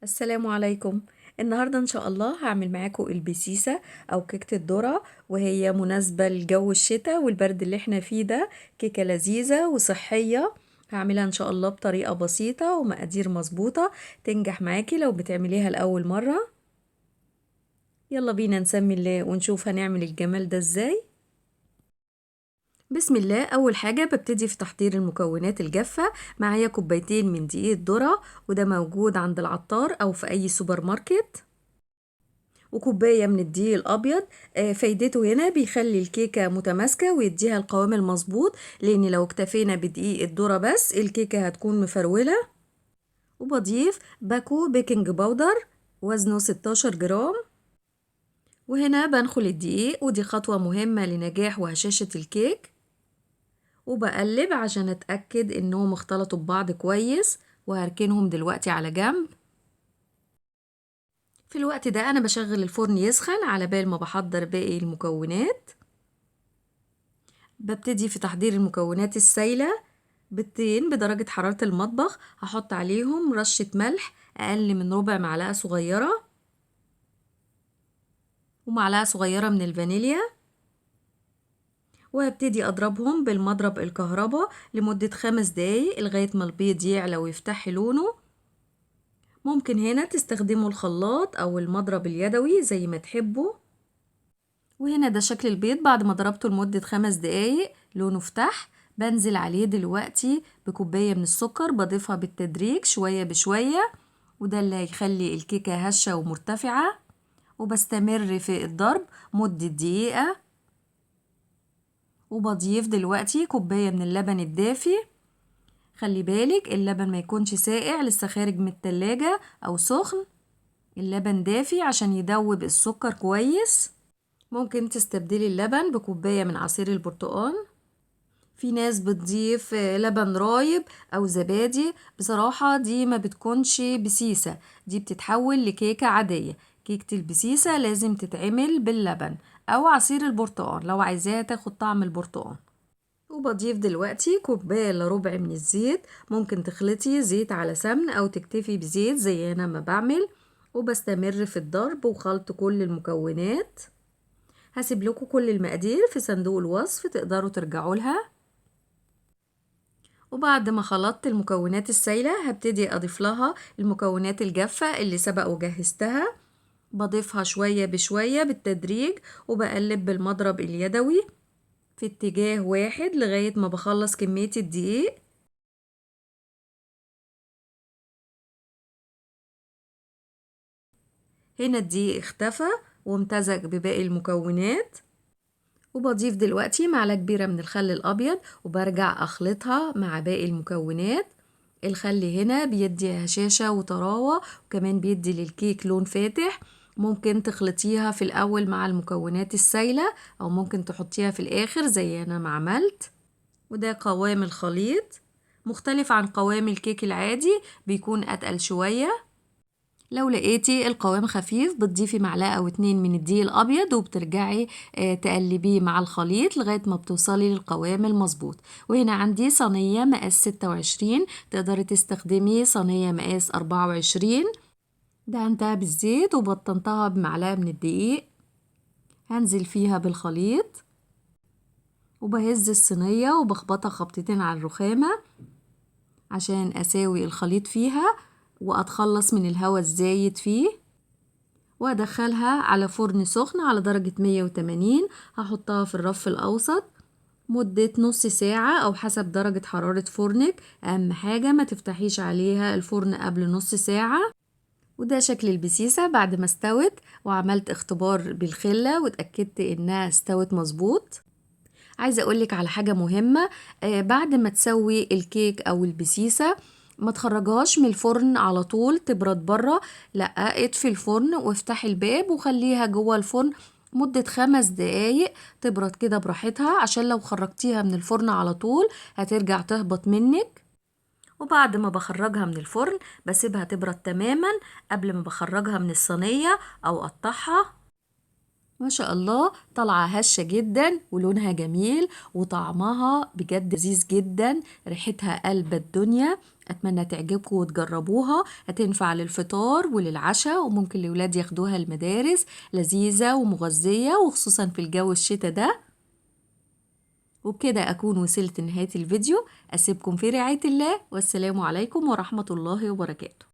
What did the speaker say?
السلام عليكم. النهاردة إن شاء الله هعمل معاكم البسيسة أو كيكة الذرة، وهي مناسبة لجو الشتاء والبرد اللي احنا فيه ده. كيكة لذيذة وصحية. هعملها إن شاء الله بطريقة بسيطة ومقادير مظبوطة تنجح معاكي لو بتعمليها لأول مرة. يلا بينا نسمي الله ونشوف هنعمل الجمال ده ازاي. بسم الله. أول حاجة ببتدي في تحضير المكونات الجافة. معايا كوبايتين من دقيق الذرة، وده موجود عند العطار أو في أي سوبر ماركت، وكوباية من الدقيق الأبيض. فايدته هنا بيخلي الكيكة متماسكة ويديها القوام المظبوط، لأن لو اكتفينا بدقيق الذرة بس الكيكة هتكون مفرولة. وبضيف باكو بيكنج باودر وزنه 16 جرام. وهنا بنخل الدقيق، ودي خطوة مهمة لنجاح وهشاشة الكيك. وبقلب عشان أتأكد إنهم اختلطوا ببعض كويس، وهركنهم دلوقتي على جنب. في الوقت ده أنا بشغل الفرن يسخن على بال ما بحضر باقي المكونات. ببتدي في تحضير المكونات السايلة. بيضتين بدرجة حرارة المطبخ، هحط عليهم رشة ملح أقل من ربع معلقة صغيرة، ومعلقة صغيرة من الفانيليا. وهبتدي أضربهم بالمضرب الكهرباء لمدة 5 دقايق لغاية ما البيض يعلى ويفتح لونه. ممكن هنا تستخدموا الخلاط أو المضرب اليدوي زي ما تحبوا. وهنا ده شكل البيض بعد ما ضربته لمدة 5 دقايق، لونه فتح. بنزل عليه دلوقتي بكوباية من السكر، بضيفها بالتدريج شوية بشوية، وده اللي هيخلي الكيكة هشة ومرتفعة. وبستمر في الضرب مدة دقيقة. وبضيف دلوقتي كوباية من اللبن الدافي. خلي بالك اللبن ما يكونش ساقع لسه خارج من التلاجة أو سخن، اللبن دافي عشان يدوب السكر كويس. ممكن تستبدلي اللبن بكوباية من عصير البرتقال. في ناس بتضيف لبن رايب أو زبادي، بصراحة دي ما بتكونش بسيسة، دي بتتحول لكيكة عادية. كيكة البسيسة لازم تتعمل باللبن أو عصير البرتقال لو عايزاها تاخد طعم البرتقال. وبضيف دلوقتي كوباية إلا ربع من الزيت. ممكن تخلطي زيت على سمن أو تكتفي بزيت زي أنا ما بعمل. وبستمر في الضرب وخلط كل المكونات. هسيب لكم كل المقادير في صندوق الوصف تقدروا ترجعوا لها. وبعد ما خلطت المكونات السايلة هبتدي أضيف لها المكونات الجافة اللي سبق وجهزتها. بضيفها شوية بشوية بالتدريج، وبقلب بالمضرب اليدوي في اتجاه واحد لغاية ما بخلص كمية الدقيق. هنا الدقيق اختفى وامتزج بباقي المكونات. وبضيف دلوقتي معلقة كبيرة من الخل الأبيض، وبرجع أخلطها مع باقي المكونات. الخل هنا بيدي هشاشة وطراوة، وكمان بيدي للكيك لون فاتح. ممكن تخلطيها في الأول مع المكونات السايلة، أو ممكن تحطيها في الآخر زي أنا ما عملت. وده قوام الخليط، مختلف عن قوام الكيك العادي، بيكون أتقل شوية. لو لقيتي القوام خفيف بتضيفي معلقة أو 2 من الدقيق الأبيض، وبترجعي تقلبيه مع الخليط لغاية ما بتوصلي للقوام المظبوط. وهنا عندي صينية مقاس 26، تقدري تستخدمي صينية مقاس 24. دهنتها بالزيت وبطنتها بمعلقة من الدقيق. هنزل فيها بالخليط، وبهز الصينية وبخبطها خبطتين على الرخامة عشان أساوي الخليط فيها وأتخلص من الهواء الزايد فيه. وأدخلها على فرن سخن على درجة 180. هحطها في الرف الأوسط مدة نص ساعة أو حسب درجة حرارة فرنك. أهم حاجة ما تفتحيش عليها الفرن قبل نص ساعة. وده شكل البسيسة بعد ما استوت، وعملت اختبار بالخلة واتأكدت إنها استوت مظبوط. عايزة أقولك على حاجة مهمة. بعد ما تسوي الكيك أو البسيسة ما تخرجهاش من الفرن على طول تبرد بره، لا، اطفي الفرن وافتحي الباب وخليها جوه الفرن مدة 5 دقايق تبرد كده براحتها، عشان لو خرجتيها من الفرن على طول هترجع تهبط منك. وبعد ما بخرجها من الفرن بسيبها تبرد تماما قبل ما بخرجها من الصينية أو أقطعها. ما شاء الله طالعة هشة جدا ولونها جميل وطعمها بجد لذيذ جدا، ريحتها قلب الدنيا. أتمنى تعجبكم وتجربوها، هتنفع للفطار وللعشاء وممكن الولاد ياخدوها المدارس، لذيذة ومغذية وخصوصا في الجو الشتا ده. وبكده أكون وصلت لنهاية الفيديو، أسيبكم في رعاية الله، والسلام عليكم ورحمة الله وبركاته.